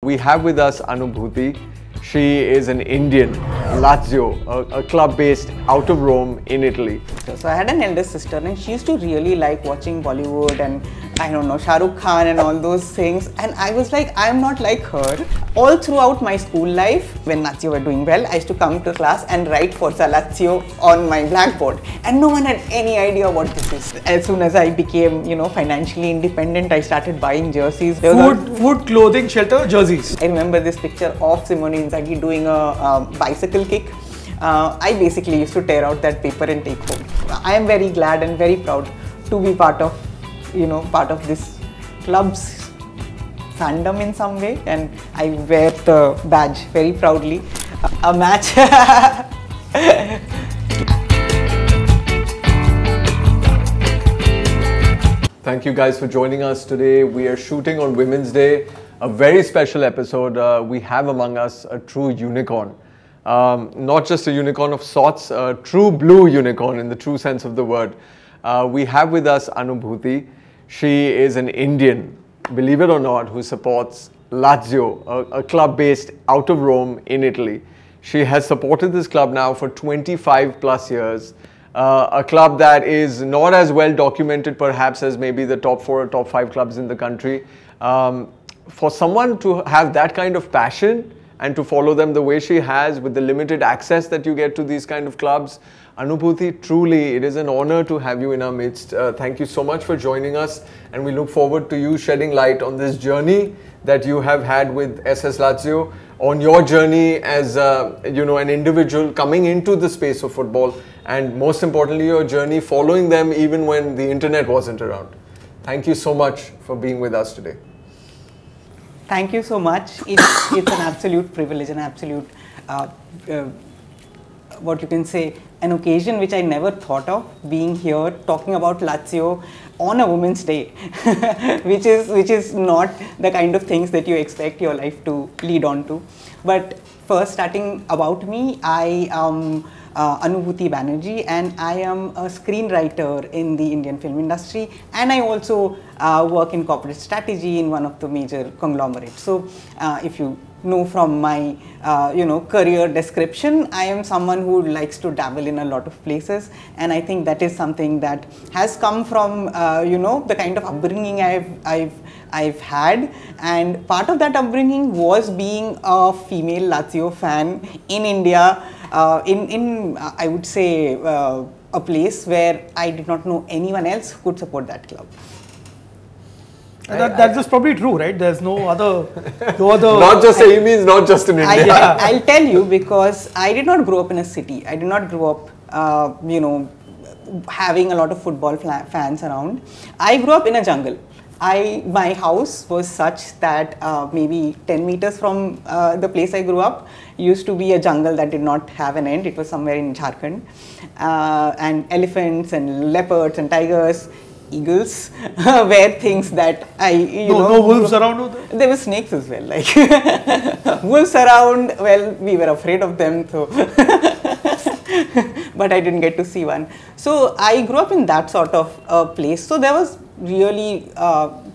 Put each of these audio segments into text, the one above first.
We have with us Anubhuti. She is an Indian, Lazio, a club based out of Rome in Italy. So I had an elder sister and she used to really like watching Bollywood and I don't know, Shah Rukh Khan and all those things, and I was like, I'm not like her. All throughout my school life, when Lazio were doing well, I used to come to class and write Forza Lazio on my blackboard, and no one had any idea what this is. As soon as I became, financially independent, I started buying jerseys. Food, clothing, shelter, jerseys. I remember this picture of Simone Inzaghi doing a bicycle kick. I basically used to tear out that paper and take home. I am very glad and very proud to be part of this club's fandom in some way, and I wear the badge very proudly. A match. Thank you guys for joining us today. We are shooting on Women's Day, a very special episode. We have among us a true unicorn. Not just a unicorn of sorts, a true blue unicorn in the true sense of the word. We have with us Anubhuti. She is an Indian, believe it or not, who supports Lazio, a club based out of Rome in Italy. She has supported this club now for 25 plus years. A club that is not as well documented perhaps as maybe the top 4 or top 5 clubs in the country. For someone to have that kind of passion and to follow them the way she has with the limited access that you get to these kind of clubs, Anubhuti, truly it is an honor to have you in our midst. Thank you so much for joining us, and we look forward to you shedding light on this journey that you have had with SS Lazio, on your journey as an individual coming into the space of football, and most importantly your journey following them even when the internet wasn't around. Thank you so much for being with us today. Thank you so much. It's an absolute privilege, an absolute what you can say, an occasion which I never thought of, being here talking about Lazio on a Women's Day, which is not the kind of things that you expect your life to lead on to. But first, starting about me, I am Anubhuti Banerjee, and I am a screenwriter in the Indian film industry, and I also work in corporate strategy in one of the major conglomerates. So if you know from my career description, I am someone who likes to dabble in a lot of places, and I think that is something that has come from the kind of upbringing I've had, and part of that upbringing was being a female Lazio fan in India, in I would say a place where I did not know anyone else who could support that club. That is probably true, right? There's no other. Not just he means not just in India. I'll tell you, because I did not grow up in a city. I did not grow up, having a lot of football fans around. I grew up in a jungle. My house was such that maybe 10 meters from the place I grew up used to be a jungle that did not have an end. It was somewhere in Jharkhand, and elephants and leopards and tigers, eagles were things that no wolves around? There were snakes as well, like wolves around. Well, we were afraid of them, so but I didn't get to see one. So I grew up in that sort of place. So there was really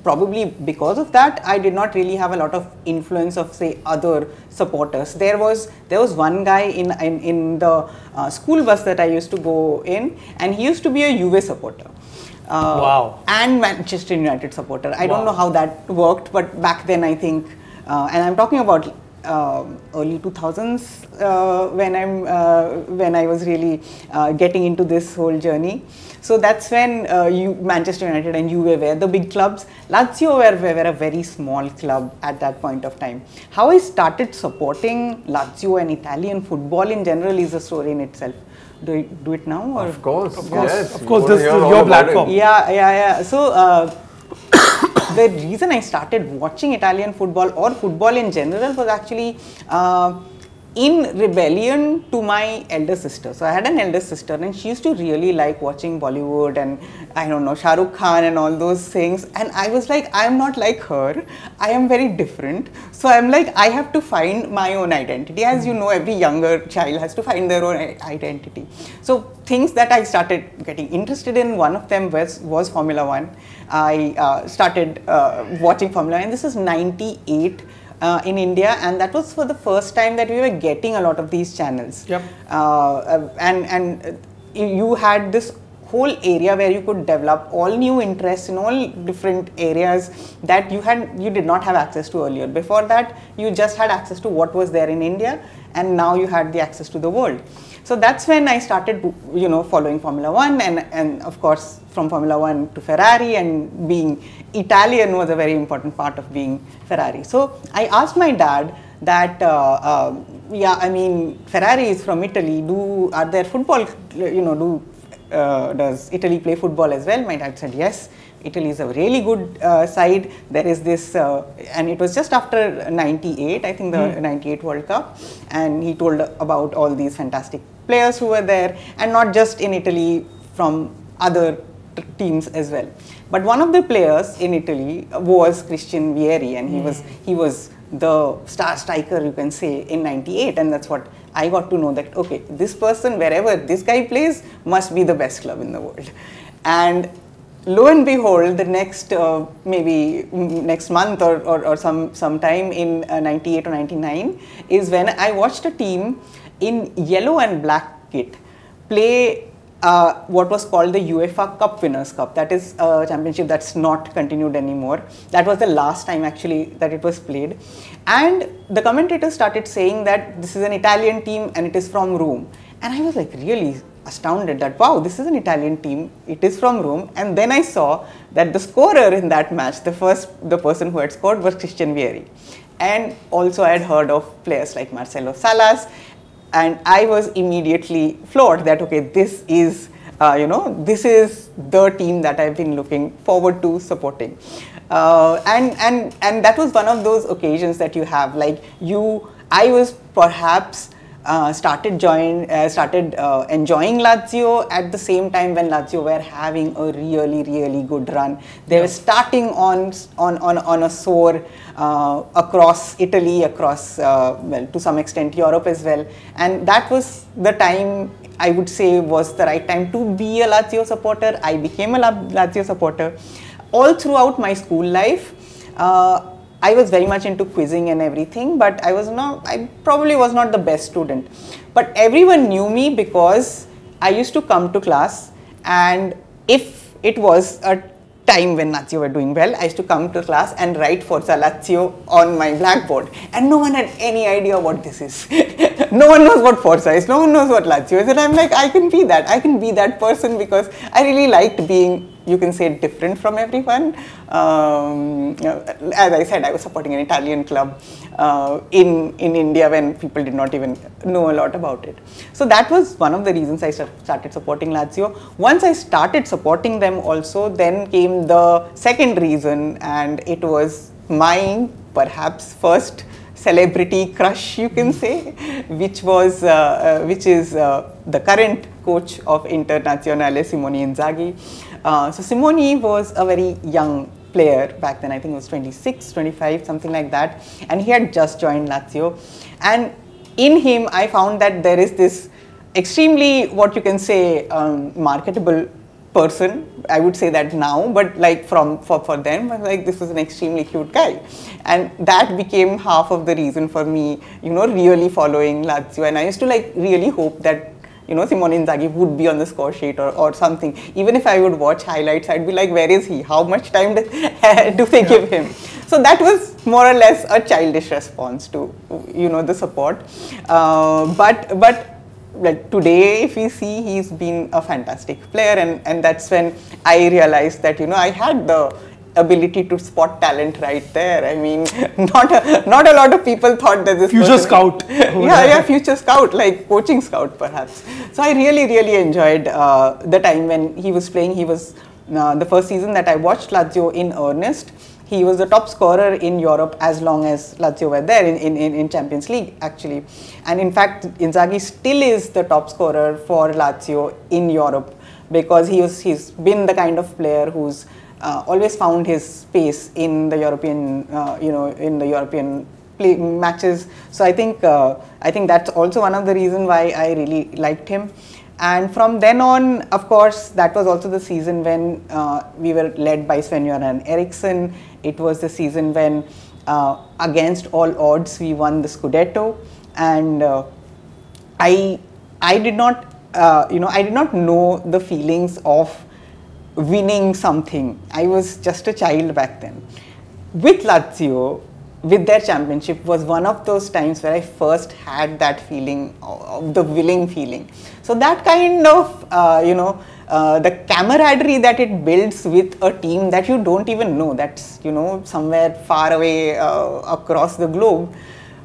probably because of that, I did not really have a lot of influence of, say, other supporters. There was one guy in the school bus that I used to go in, and he used to be a Juve supporter. Wow. And Manchester United supporter. I don't know how that worked, but back then I think, and I'm talking about early 2000s when I was really getting into this whole journey. So that's when Manchester United and Juve were the big clubs. Lazio were a very small club at that point of time. How I started supporting Lazio and Italian football in general is a story in itself. Do I do it now? Or? Of course, yes. Of course, this is your platform. Yeah. So the reason I started watching Italian football or football in general was actually in rebellion to my elder sister. So I had an elder sister, and she used to really like watching Bollywood and I don't know, Shah Rukh Khan and all those things, and I was like, I am not like her, I am very different. So I'm like, I have to find my own identity. As you know, every younger child has to find their own identity. So things that I started getting interested in, one of them was Formula 1. I started watching Formula 1, and this is 98. in India, and that was for the first time that we were getting a lot of these channels. Yep. And you had this whole area where you could develop all new interests in all different areas that you did not have access to earlier. Before that, you just had access to what was there in India, and now you had the access to the world. So that's when I started, following Formula One, and of course from Formula One to Ferrari, and being Italian was a very important part of being Ferrari. So I asked my dad that, Ferrari is from Italy. Are there football? Does Italy play football as well? My dad said yes. Italy is a really good side. There is this, and it was just after 98, I think the 98 World Cup, and he told about all these fantastic players who were there, and not just in Italy, from other teams as well. But one of the players in Italy was Christian Vieri, and he was the star striker, you can say, in 98, and that's what I got to know, that okay, this person, wherever this guy plays, must be the best club in the world. And lo and behold, the next maybe next month or some time in 98 or 99 is when I watched a team in yellow and black kit play what was called the UEFA Cup Winners' Cup. That is a championship that's not continued anymore. That was the last time actually that it was played. And the commentators started saying that this is an Italian team and it is from Rome. And I was like really astounded that, wow, this is an Italian team, it is from Rome. And then I saw that the scorer in that match, the person who had scored, was Christian Vieri. And also I had heard of players like Marcelo Salas. And I was immediately floored that, okay, this is, this is the team that I've been looking forward to supporting. And that was one of those occasions that you have, like I was perhaps started enjoying Lazio at the same time when Lazio were having a really good run. They were starting on a soar across Italy, across to some extent Europe as well, and that was the time I would say was the right time to be a Lazio supporter. I became a Lazio supporter. All throughout my school life, I was very much into quizzing and everything, but I probably was not the best student. But everyone knew me because I used to come to class, and if it was a time when Lazio were doing well, I used to come to class and write Forza Lazio on my blackboard, and no one had any idea what this is. No one knows what Forza is, no one knows what Lazio is, and I'm like, I can be that person, because I really liked being, you can say, different from everyone. As I said, I was supporting an Italian club in India when people did not even know a lot about it. So that was one of the reasons I started supporting Lazio. Once I started supporting them also, then came the second reason, and it was my perhaps first celebrity crush, you can say, which is the current coach of Internazionale, Simone Inzaghi. So Simone was a very young player back then. I think it was 26, 25, something like that, and he had just joined Lazio. And in him, I found that there is this extremely, what you can say, marketable person. I would say that now, but like for them, like, this was an extremely cute guy, and that became half of the reason for me, really following Lazio. And I used to really hope that Simone Inzaghi would be on the score sheet or something. Even if I would watch highlights, I'd be like, where is he? How much time do they give him? So that was more or less a childish response to, the support. But like today, if we see, he's been a fantastic player, and that's when I realized that, I had the ability to spot talent right there. I mean, not a lot of people thought that this future scout. yeah, future scout, like coaching scout perhaps. So I really enjoyed the time when he was playing. He was the first season that I watched Lazio in earnest. He was the top scorer in Europe as long as Lazio were there in Champions League, actually. And in fact, Inzaghi still is the top scorer for Lazio in Europe, because he's been the kind of player who's always found his space in the European, in the European matches. So I think that's also one of the reasons why I really liked him. And from then on, of course, that was also the season when we were led by Sven-Göran Eriksson. It was the season when Against all odds, we won the Scudetto, and I did not, I did not know the feelings of winning something. I was just a child back then. With Lazio, with their championship, was one of those times where I first had that feeling of the willing feeling. So that kind of, the camaraderie that it builds with a team that you don't even know, that's, somewhere far away across the globe.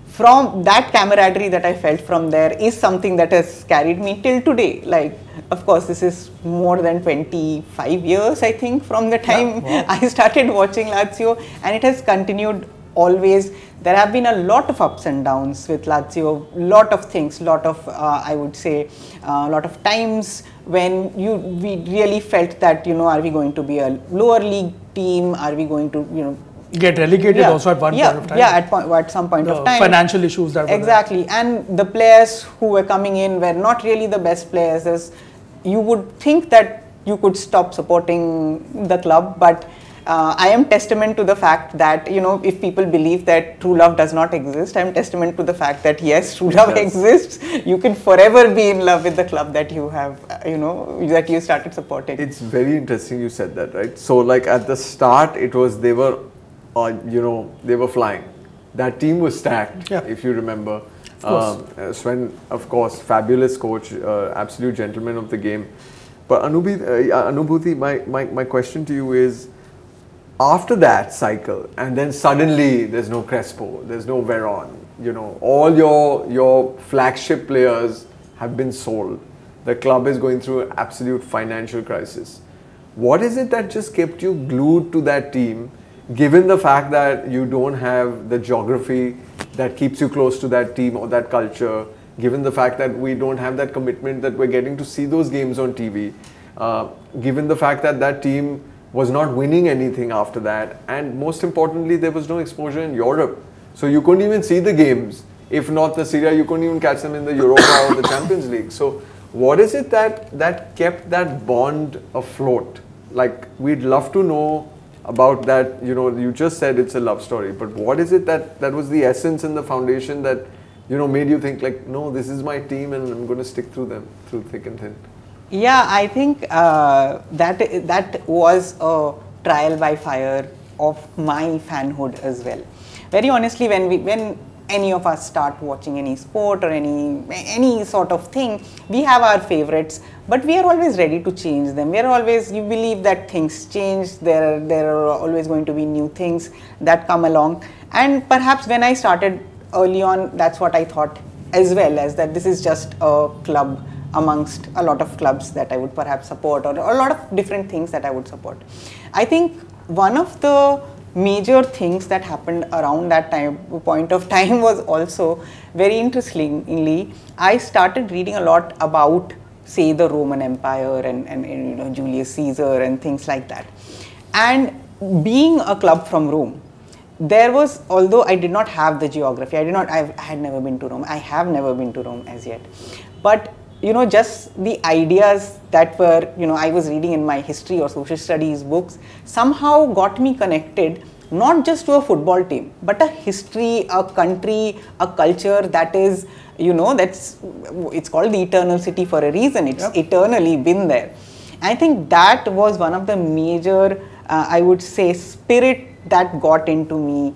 From that camaraderie that I felt from there is something that has carried me till today. Like, of course, this is more than 25 years, I think, from the time I started watching Lazio, and it has continued always. There have been a lot of ups and downs with Lazio, lot of things, lot of, I would say, lot of times when we really felt that, are we going to be a lower league team? Are we going to, get relegated also at one point of time? Yeah, at some point of time. Financial issues that were exactly there. And the players who were coming in were not really the best players. You would think that you could stop supporting the club, but I am testament to the fact that, if people believe that true love does not exist, I am testament to the fact that yes, true love exists. You can forever be in love with the club that you have, that you started supporting. It's very interesting you said that, right? So like at the start, it was, they were flying. That team was stacked, if you remember. Sven, of course, fabulous coach, absolute gentleman of the game. But Anubhuti, my question to you is, after that cycle, and then suddenly there's no Crespo, there's no Veron, all your flagship players have been sold. The club is going through an absolute financial crisis. What is it that just kept you glued to that team, given the fact that you don't have the geography that keeps you close to that team or that culture, given the fact that we don't have that commitment that we're getting to see those games on TV, given the fact that that team was not winning anything after that, and most importantly, there was no exposure in Europe. So you couldn't even see the games. If not the Serie A, you couldn't even catch them in the Europa or the Champions League. So what is it that kept that bond afloat? Like, we'd love to know about that. You just said it's a love story, but what is it that was the essence and the foundation that, made you think like, no, this is my team and I'm going to stick through them, through thick and thin? Yeah, I think that was a trial by fire of my fanhood as well. Very honestly, when any of us start watching any sport or any sort of thing, we have our favorites, but we are always ready to change them. You believe that things change, there are always going to be new things that come along. And perhaps when I started early on, that's what I thought as well, as that this is just a club amongst a lot of clubs that I would perhaps support, or a lot of different things that I would support. I think one of the major things that happened around that point of time was also, very interestingly, I started reading a lot about, say, the Roman Empire and Julius Caesar and things like that. And being a club from Rome, there was, although I did not have the geography, I had never been to Rome. I have never been to Rome as yet. But just the ideas that were, I was reading in my history or social studies books somehow got me connected, not just to a football team, but a history, a country, a culture that is, it's called the Eternal City for a reason. It's eternally been there. I think that was one of the major, I would say, spirit that got into me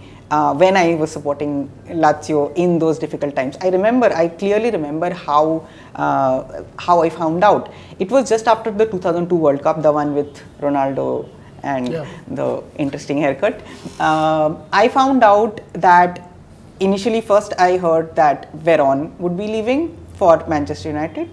when I was supporting Lazio in those difficult times. I clearly remember how I found out. It was just after the 2002 World Cup, the one with Ronaldo and the interesting haircut. I found out that initially, first I heard that Veron would be leaving for Manchester United,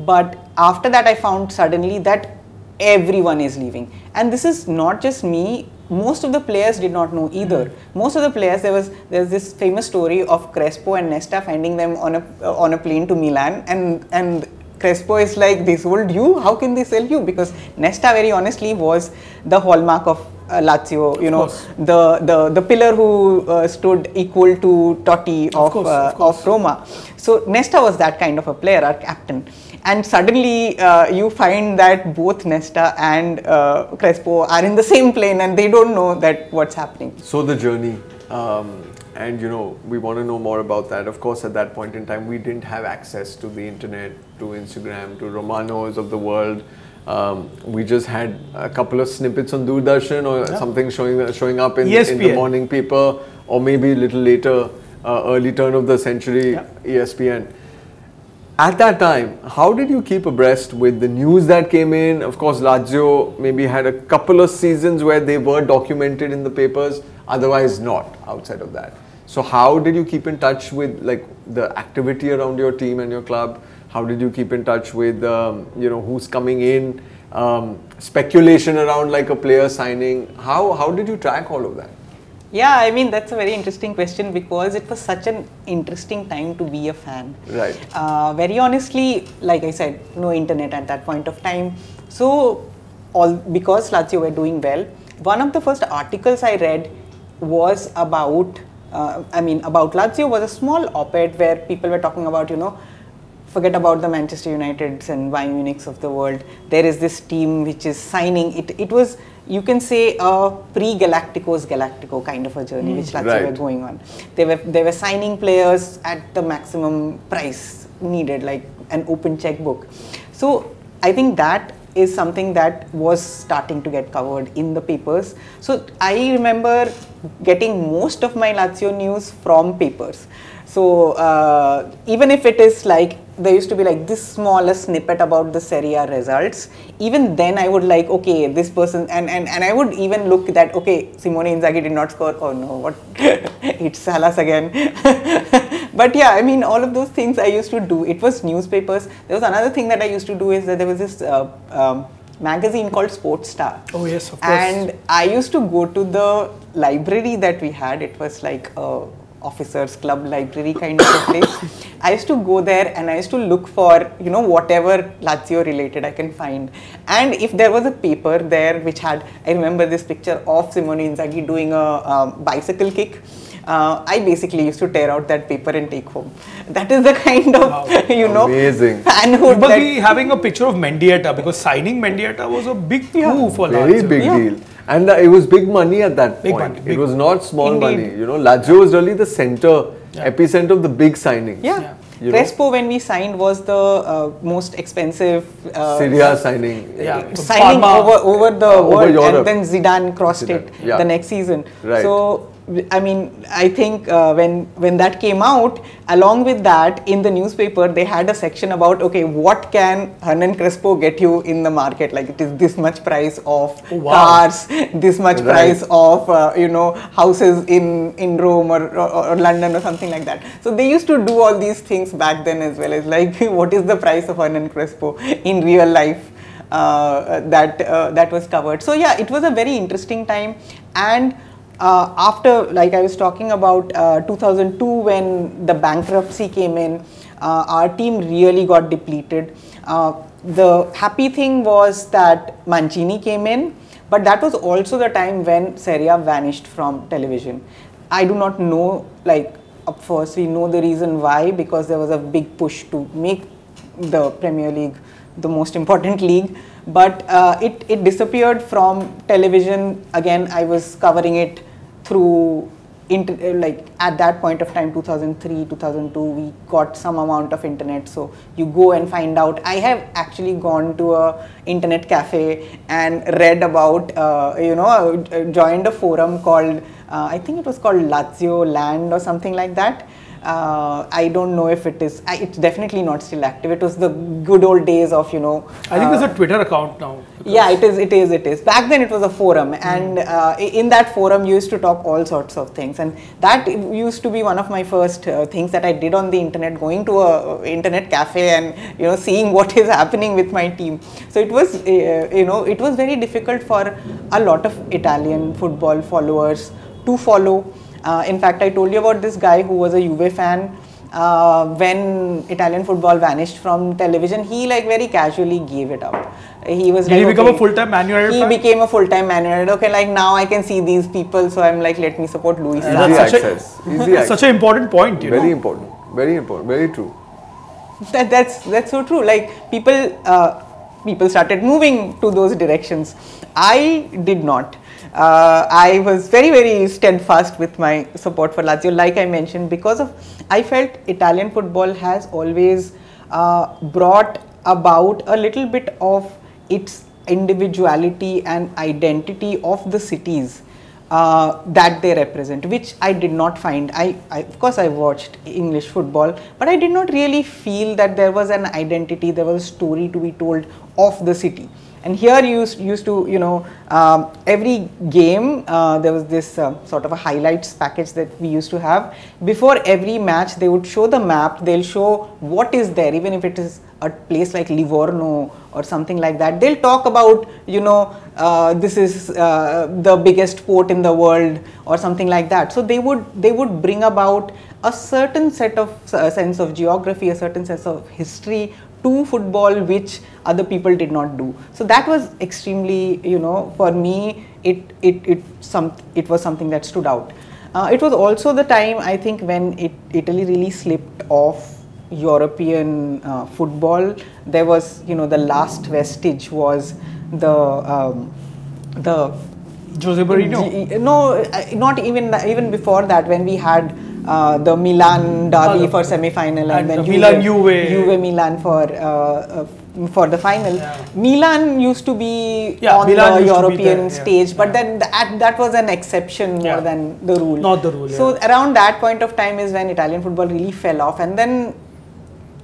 but after that I found suddenly that everyone is leaving. And this is not just me. Most of the players did not know either. Most of the players, there's this famous story of Crespo and Nesta finding them on a plane to Milan, and Crespo is like, they sold you? How can they sell you? Because Nesta, very honestly, was the hallmark of Lazio, the pillar who stood equal to Totti of Roma. So Nesta was that kind of a player, our captain. And suddenly you find that both Nesta and Crespo are in the same plane and they don't know that what's happening. So the journey. And we want to know more about that. Of course, at that point in time, we didn't have access to the internet, to Instagram, to Romanos of the world. We just had a couple of snippets on Doordarshan or something showing up in the morning paper, or maybe a little later, early turn of the century, ESPN. At that time, how did you keep abreast with the news that came in? Of course, Lazio maybe had a couple of seasons where they were documented in the papers, otherwise not outside of that. So how did you keep in touch with the activity around your team and your club? How did you keep in touch with who's coming in, speculation around like a player signing? How did you track all of that? Yeah, I mean, that's a very interesting question because it was such an interesting time to be a fan. Right. Very honestly, like I said, no internet at that point of time. So, because Lazio were doing well, one of the first articles I read was about Lazio was a small op-ed where people were talking about, forget about the Manchester Uniteds and Bayern Munichs of the world. There is this team which is signing. It was, you can say, a pre-Galacticos Galactico kind of a journey which Lazio were going on. They were signing players at the maximum price needed, like an open checkbook. So I think that is something that was starting to get covered in the papers. So I remember getting most of my Lazio news from papers. So even if it is like, there used to be like this small snippet about the Serie A results, even then I would like, okay, this person, and I would even look that, okay, Simone Inzaghi did not score, oh no, what, it's Salas again. But yeah, I mean, all of those things I used to do. It was newspapers. There was another thing that I used to do is that there was this magazine called Sports Star. Oh yes, of course. And I used to go to the library that we had. It was like a officers club library kind of a place. I used to go there and I used to look for, whatever Lazio related I can find. And if there was a paper there which had, I remember this picture of Simone Inzaghi doing a bicycle kick. I basically used to tear out that paper and take home. That is the kind of, amazing fanhood. You must be having a picture of Mendieta because signing Mendieta was a big coup for Lazio. Very big deal. And it was big money at that point. It was not small money. Lazio was really the epicenter of the big signings. Yeah. Crespo, when we signed, was the most expensive Serie A signing. Signing over the world, Europe. and then Zidane crossed it the next season. Right. So, I mean, I think when that came out, along with that, in the newspaper, they had a section about, okay, what can Hernan Crespo get you in the market? Like, it is this much price of cars, this much price of, houses in Rome or London or something like that. So, they used to do all these things back then as well as like, what is the price of Hernan Crespo in real life? That was covered. So, yeah, it was a very interesting time. And after, like I was talking about 2002, when the bankruptcy came in, our team really got depleted. The happy thing was that Mancini came in, but that was also the time when Serie A vanished from television. I do not know, like, of course we know the reason why, because there was a big push to make the Premier League the most important league, but it disappeared from television. Again, I was covering it through at that point of time, 2003, 2002, we got some amount of internet, so you go and find out. I have actually gone to a internet cafe and read about, joined a forum called, I think it was called Lazio Land or something like that. I don't know if it is, it's definitely not still active. It was the good old days of, I think there's a Twitter account now. Yeah, it is. Back then it was a forum, and in that forum you used to talk all sorts of things, and that used to be one of my first things that I did on the internet, going to a internet cafe and seeing what is happening with my team. So it was it was very difficult for a lot of Italian football followers to follow. In fact, I told you about this guy who was a Juve fan. When Italian football vanished from television, he very casually gave it up. He was Did he become a full-time Man United fan? He became a full-time Man United. Okay, now I can see these people, so I'm like, let me support Luis. That's such an important point. Very important. Very important. Very true. That's so true. Like people started moving to those directions. I did not. I was very, very steadfast with my support for Lazio, like I mentioned, because I felt Italian football has always brought about a little bit of its individuality and identity of the cities that they represent, which I did not find. Of course I watched English football, but I did not really feel that there was an identity, there was a story to be told of the city. And here you used to, you know, every game there was this sort of a highlights package that we used to have. Before every match they would show the map, they'll show what is there, even if it is a place like Livorno or something like that. They'll talk about, you know, this is the biggest port in the world or something like that. So they would bring about a certain set of sense of geography, a certain sense of history to football, which other people did not do. So that was extremely, you know, for me, it was something that stood out. It was also the time, I think, when Italy really slipped off European football. There was, you know, the last vestige was the Jose Mourinho. No, not even before that, when we had the Milan derby for semi-final, and then Juve Milan for the final. Yeah. Milan used to be on the European stage, but then that was an exception more than the rule. Not the rule. So around that point of time is when Italian football really fell off, and then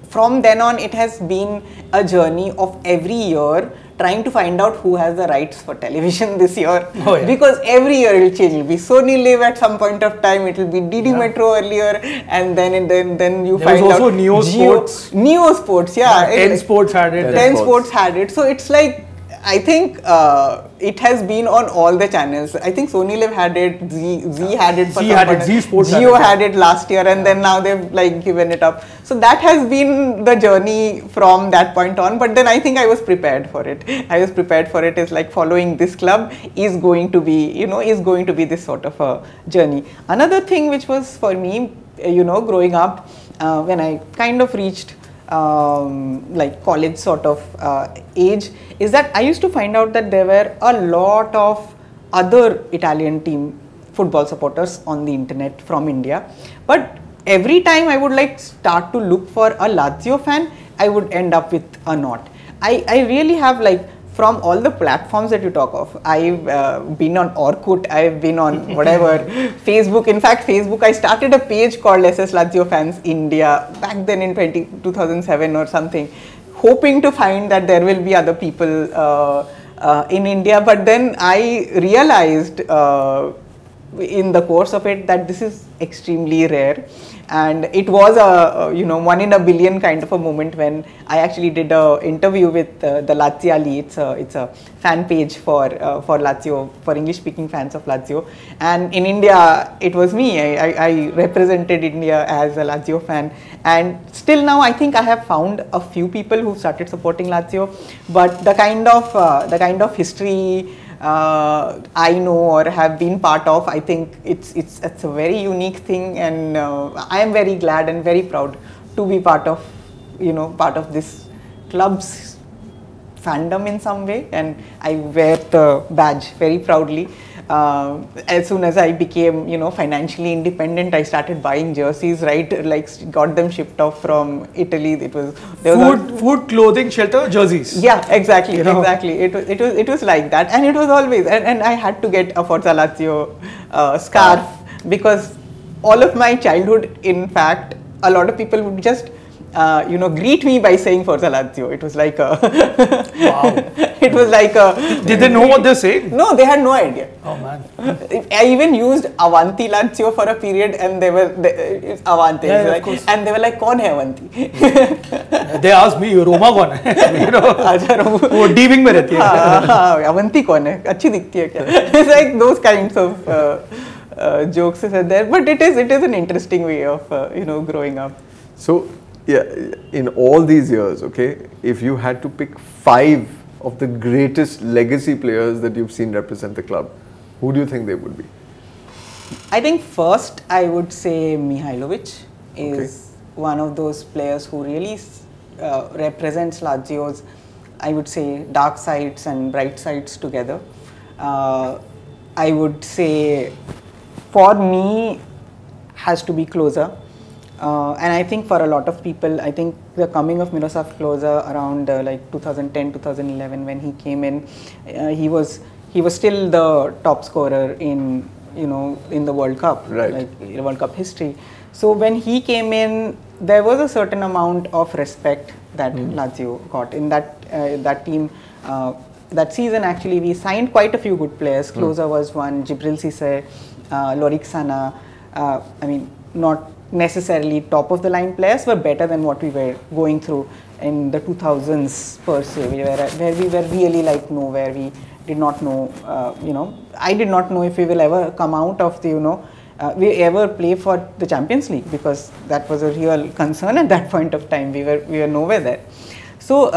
from then on it has been a journey of every year trying to find out who has the rights for television this year. Oh, yeah. Because every year it will change. It will be Sony Live at some point of time, it will be DD Metro earlier, and then you there find was out also Neo Sports. Neo Sports, yeah. 10 Sports had it. 10 Sports had it. So it's like, I think it has been on all the channels. I think Sony Live had it, Z had it for some time. Z Sports Jio had it last year, and then now they've like given it up. So that has been the journey from that point on. But then I think I was prepared for it. I was prepared for it. It's like following this club is going to be, you know, is going to be this sort of a journey. Another thing which was for me, you know, growing up, when I kind of reached like college sort of age, is that I used to find out that there were a lot of other Italian team football supporters on the internet from India, but every time I would like start to look for a Lazio fan, I would end up with a not. I really have, like, from all the platforms that you talk of, I've been on Orkut, I've been on whatever, Facebook. In fact, Facebook, I started a page called SS Lazio Fans India back then in 2007 or something, hoping to find that there will be other people in India. But then I realized in the course of it that this is extremely rare. And it was a, you know, 1 in a billion kind of a moment when I actually did an interview with the Laziali. It's a fan page for Lazio, for English speaking fans of Lazio. And in India, it was me. I represented India as a Lazio fan. And still now, I think I have found a few people who started supporting Lazio. But the kind of history I know or have been part of, I think it's a very unique thing, and I am very glad and very proud to be part of this club's fandom in some way, and I wear the badge very proudly. As soon as I became, you know, financially independent, I started buying jerseys, right? Like, got them shipped off from Italy. It was food, clothing, shelter, jerseys. Yeah, exactly, you know? Exactly. It was like that, and it was always, and I had to get a Forza Lazio scarf, because all of my childhood, in fact, a lot of people would just you know, greet me by saying Forza Lazio. It was like a wow. It was like a. Did they know what they're saying? No, they had no idea. Oh man. I even used Avanti Lazio for a period, and they were Avanti, yeah, like, and they were like, "Kaun hai Avanti?" They asked me, "Roma kaun hai?" You know, वो डीविंग में रहती है. Avanti kaun hai? अच्छी दिखती है क्या? It's like those kinds of jokes are there, but it is an interesting way of you know, growing up. So yeah, in all these years, okay, if you had to pick 5 of the greatest legacy players that you've seen represent the club, who do you think they would be? I think first I would say Mihailovic is one of those players who really represents Lazio's, I would say, dark sides and bright sides together. I would say for me has to be Klose. And I think for a lot of people, I think the coming of Miroslav Klose around like 2010, 2011 when he came in, he was still the top scorer in the World Cup, like World Cup history. So when he came in, there was a certain amount of respect that Lazio got in that team. That season actually we signed quite a few good players. Klose was one, Djibril Cissé, Lorik Sana. I mean, not necessarily top of the line players, but better than what we were going through in the 2000s per se, where we were really like nowhere. We did not know, I did not know if we will ever come out of the, we ever play for the Champions League, because that was a real concern at that point of time. We were nowhere there. So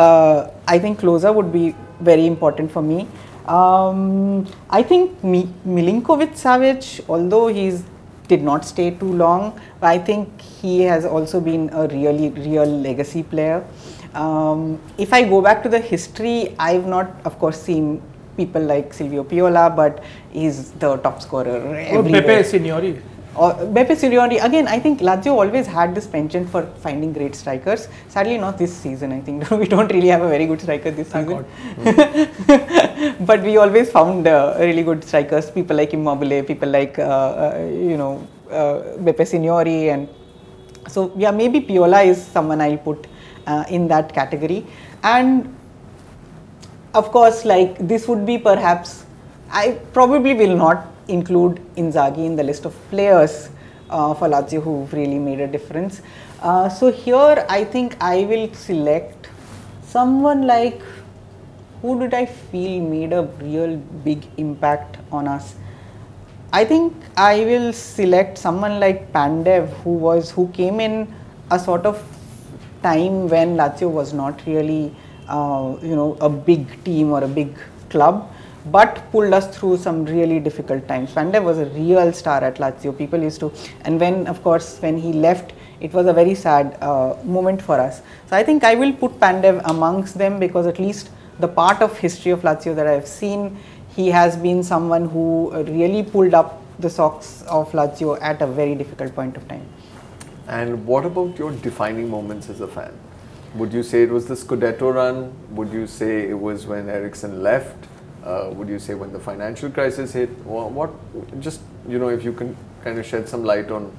I think Klose would be very important for me. I think Milinkovic-Savic, although he did not stay too long, but I think he has also been a real legacy player. If I go back to the history, I've not, of course, seen people like Silvio Piola, but he's the top scorer everywhere. Beppe Signori. Beppe Signori, again, I think Lazio always had this penchant for finding great strikers. Sadly, not this season. I think we don't really have a very good striker this season. But we always found really good strikers, people like Immobile, people like, Beppe Signori. And so, yeah, maybe Piola is someone I'll put in that category. And of course, like this would be perhaps, I probably will not include Inzaghi in the list of players for Lazio who really made a difference. So here I think I will select someone like, who did I feel made a real big impact on us? I think I will select someone like Pandev, who came in a sort of time when Lazio was not really a big team or a big club, but pulled us through some really difficult times. Pandev was a real star at Lazio. People used to, and when he left, it was a very sad moment for us. So I think I will put Pandev amongst them, because at least the part of history of Lazio that I have seen, he has been someone who really pulled up the socks of Lazio at a very difficult point of time. And what about your defining moments as a fan? Would you say it was the Scudetto run? Would you say it was when Eriksson left? Would you say when the financial crisis hit? What just, if you can kind of shed some light on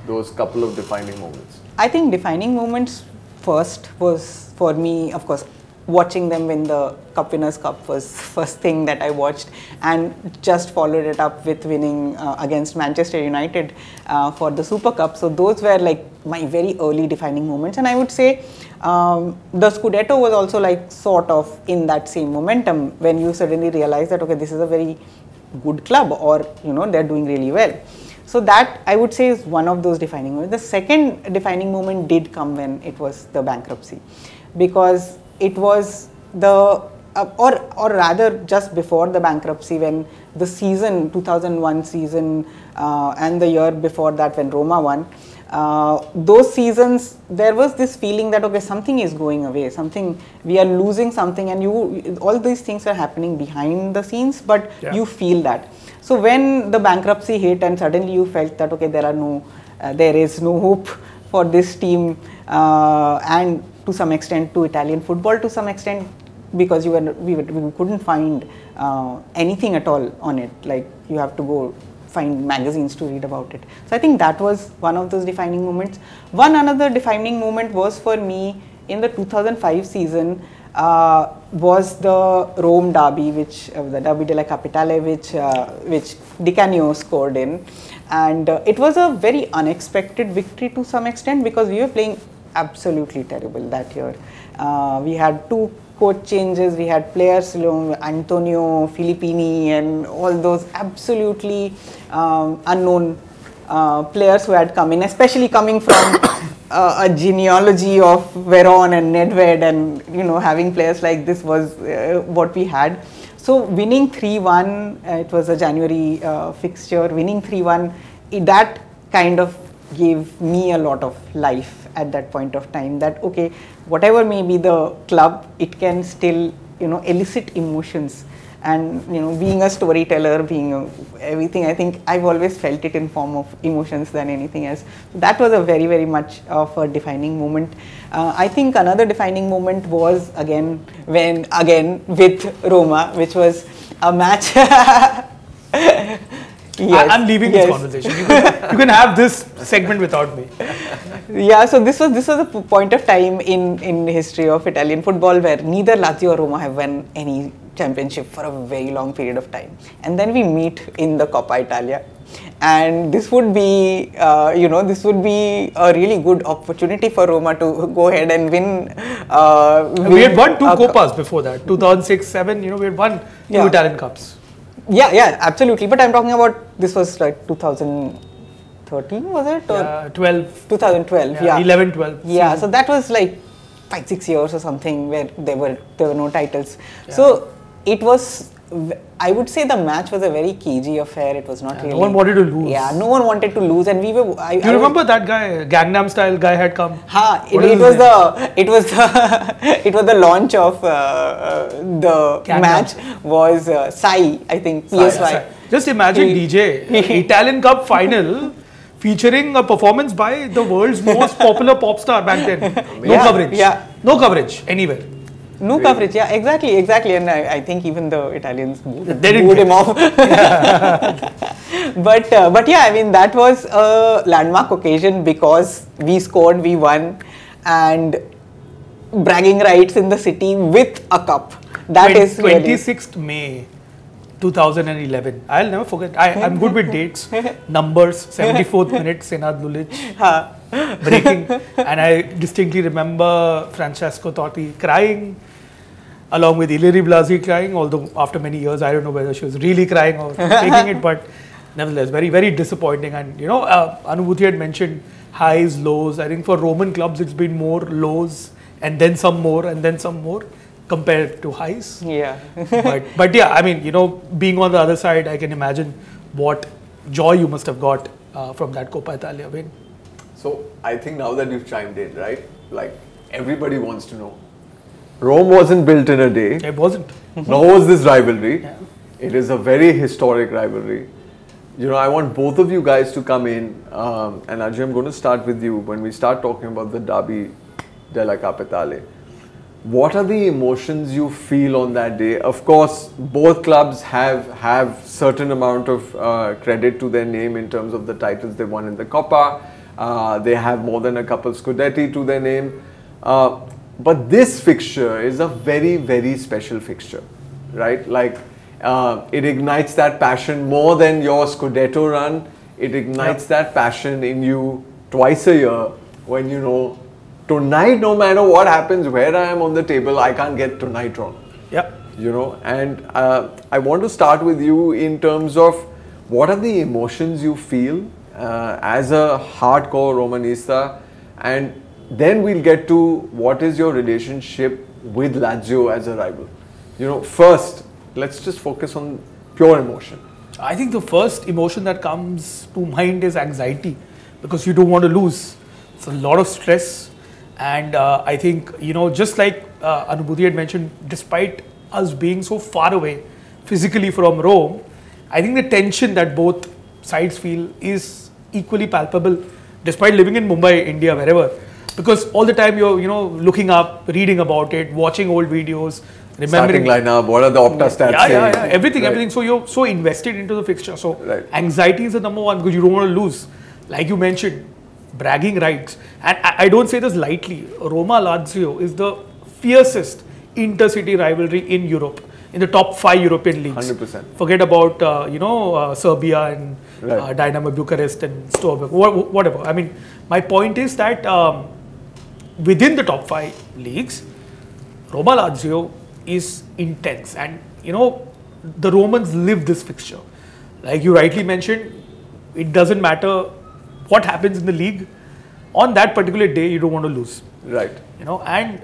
those couple of defining moments. I think defining moments first was for me, of course, watching them win the Cup Winners' Cup was first thing that I watched, and just followed it up with winning against Manchester United for the Super Cup. So those were like my very early defining moments, and I would say the Scudetto was also like sort of in that same momentum when you suddenly realize that, okay, this is a very good club, or they're doing really well. So that I would say is one of those defining moments. The second defining moment did come when it was the bankruptcy, because it was the or rather just before the bankruptcy, when the season 2001 season and the year before that when Roma won, those seasons there was this feeling that, okay, something is going away, we are losing something, and all these things are happening behind the scenes, but you feel that. So when the bankruptcy hit and suddenly you felt that, okay, there is no hope for this team, and to some extent to Italian football to some extent, because we couldn't find anything at all on it. Like, you have to go find magazines to read about it. So I think that was one of those defining moments. Another defining moment was for me in the 2005 season was the Rome derby, the Derby Della Capitale, which Di Canio scored in, and it was a very unexpected victory to some extent, because we were playing absolutely terrible that year. We had 2 coach changes, we had players, Antonio, Filippini, and all those absolutely unknown players who had come in, especially coming from a genealogy of Veron and Nedved, and having players like this was what we had. So winning 3-1, it was a January fixture, winning 3-1, that kind of gave me a lot of life at that point of time, that okay, whatever may be the club, it can still elicit emotions and being a storyteller, everything, I think I've always felt it in form of emotions than anything else. That was a very, very much of a defining moment. I think another defining moment was again with Roma, which was a match. Yes, I'm leaving this conversation. You can have this segment without me. Yeah, so this was a point of time in the history of Italian football where neither Lazio or Roma have won any championship for a very long period of time, and then we meet in the Coppa Italia, and this would be a really good opportunity for Roma to go ahead and win. We had won 2 Coppas before that, 2006-07. We had won 2 Italian Cups. Yeah, absolutely. But I'm talking about, this was like 2013, was it? Or 12. 2012, yeah. 11-12. Yeah, so that was like 5-6 years or something where there were no titles. Yeah. So it was, I would say the match was a very cagey affair. It was not really. No one wanted to lose. Yeah, no one wanted to lose, and we were. You remember that guy, Gangnam Style guy had come? It was the launch of the Gangnam. Match was Sai, I think, PSY. Just imagine DJ, Italian Cup final featuring a performance by the world's most popular pop star back then. No coverage. Yeah. No coverage anywhere. No coverage, yeah, exactly, and I think even the Italians booed him off. But yeah, I mean, that was a landmark occasion because we scored, we won, and bragging rights in the city with a cup. That is 26th May 2011. I'll never forget. I'm good with dates, numbers. 74th minute, Senad Lulic breaking, and I distinctly remember Francesco Totti crying, along with Iliri Blasi crying. Although after many years, I don't know whether she was really crying or faking it, but nevertheless, very, very disappointing. And Anubhuti had mentioned highs, lows. I think for Roman clubs, it's been more lows and then some more and then some more compared to highs. Yeah. but yeah, I mean, being on the other side, I can imagine what joy you must have got from that Coppa Italia win. So I think now that you've chimed in, right? Like everybody wants to know. Rome wasn't built in a day. It wasn't. Nor was this rivalry. Yeah. It is a very historic rivalry. I want both of you guys to come in. And Ajay, I'm going to start with you. When we start talking about the Derby Della Capitale, what are the emotions you feel on that day? Of course, both clubs have certain amount of credit to their name in terms of the titles they won in the Coppa. They have more than a couple Scudetti to their name. But this fixture is a very, very special fixture, right? Like it ignites that passion more than your Scudetto run. It ignites that passion in you twice a year when tonight, no matter what happens, where I am on the table, I can't get tonight wrong. Yep. And I want to start with you in terms of what are the emotions you feel as a hardcore Romanista, and then we'll get to what is your relationship with Lazio as a rival. First, let's just focus on pure emotion. I think the first emotion that comes to mind is anxiety, because you don't want to lose. It's a lot of stress. And I think, just like Anubhuti had mentioned, despite us being so far away physically from Rome, I think the tension that both sides feel is equally palpable, despite living in Mumbai, India, wherever. Because all the time you're, looking up, reading about it, watching old videos, remembering. Starting lineup, what are the Opta stats saying? Yeah, everything. So you're so invested into the fixture. So anxiety is the number one, because you don't want to lose. Like you mentioned, bragging rights. And I don't say this lightly. Roma-Lazio is the fiercest intercity rivalry in Europe, in the top 5 European leagues. 100%. Forget about, Serbia and Dynamo Bucharest and Stoke, whatever. I mean, my point is that within the top 5 leagues, Roma-Lazio is intense. And, the Romans live this fixture. Like you rightly mentioned, it doesn't matter what happens in the league. On that particular day, you don't want to lose. Right. And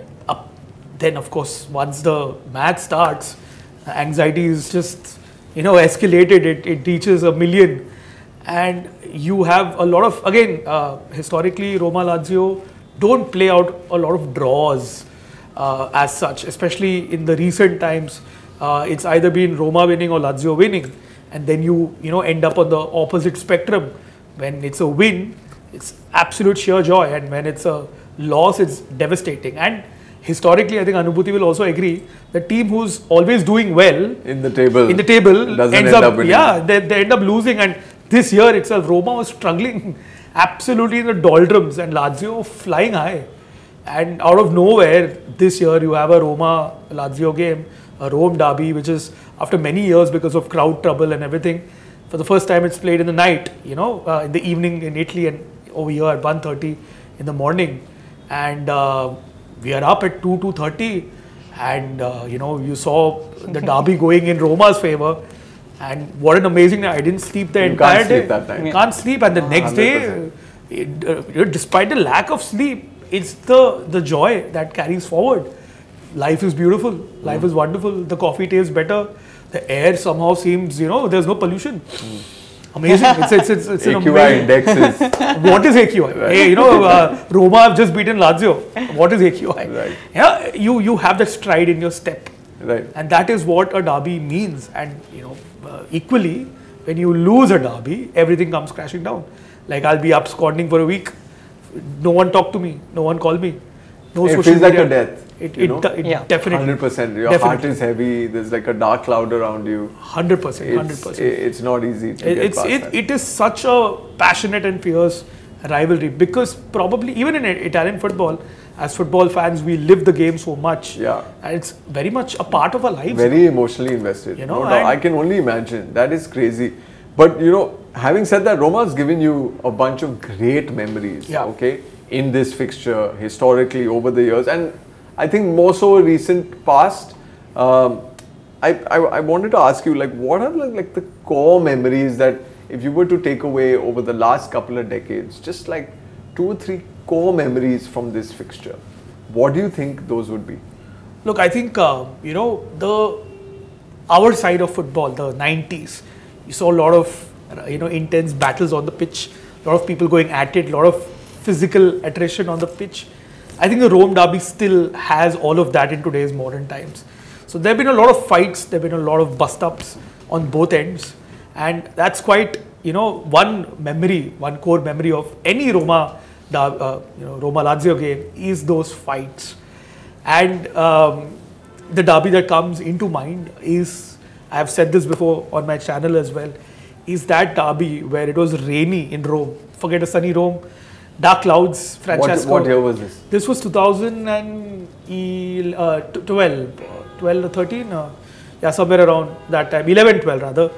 then of course, once the match starts, anxiety is just, escalated. It reaches 1 million. And you have a lot of, again, historically, Roma-Lazio don't play out a lot of draws as such, especially in the recent times. it's either been Roma winning or Lazio winning, and then you end up on the opposite spectrum. When it's a win, it's absolute sheer joy, and when it's a loss, it's devastating. And historically, I think Anubhuti will also agree, the team who's always doing well in the table doesn't ends up winning. Yeah, they end up losing. And this year itself, Roma was struggling absolutely in the doldrums, and Lazio flying high. And out of nowhere, this year you have a Roma-Lazio game, a Rome derby, which is after many years because of crowd trouble and everything. For the first time, it's played in the night, in the evening in Italy, and over here at 1:30 in the morning. And we are up at 2:30, and you saw the derby going in Roma's favor. And what an amazing night! I didn't sleep the entire day. Can't sleep that night. Can't sleep, and the next 100%. day, despite the lack of sleep, it's the joy that carries forward. Life is beautiful. Life is wonderful. The coffee tastes better. The air somehow seems, there's no pollution. Amazing. It's an AQI amazing index is What is AQI? Right. Hey, Roma have just beaten Lazio. What is AQI? Right. Yeah, you have that stride in your step, right. and that is what a derby means. And equally, when you lose a derby, everything comes crashing down. Like, I'll be absconding for a week. No one talked to me. No one called me. No It social feels like media. a death. It Yeah. definitely 100%. Your Definitely. heart is heavy. There's like a dark cloud around you. 100%. 100%. It's not easy to get past that. It is such a passionate and fierce rivalry, because probably even in Italian football, as football fans, we live the game so much. Yeah. And it's very much a part of our lives. Very emotionally invested. You know, No doubt. and- I can only imagine. That is crazy. But having said that, Roma's given you a bunch of great memories. Yeah. Okay, in this fixture historically over the years, and I think more so recent past. I wanted to ask you, like, what are like the core memories that if you were to take away over the last couple of decades, just like 2 or 3 core memories from this fixture, what do you think those would be? Look, I think, our side of football, the 90s, you saw a lot of, intense battles on the pitch, a lot of people going at it, a lot of physical attrition on the pitch. I think the Rome derby still has all of that in today's modern times. So there have been a lot of fights, there have been a lot of bust-ups on both ends. And that's quite, one core memory of any Roma Lazio game is those fights. And the derby that comes into mind is, I have said this before on my channel as well, is that derby where it was rainy in Rome. Forget a sunny Rome, dark clouds. Francesco. What year was this? This was 2012 or 13, somewhere around that time, 11, 12 rather.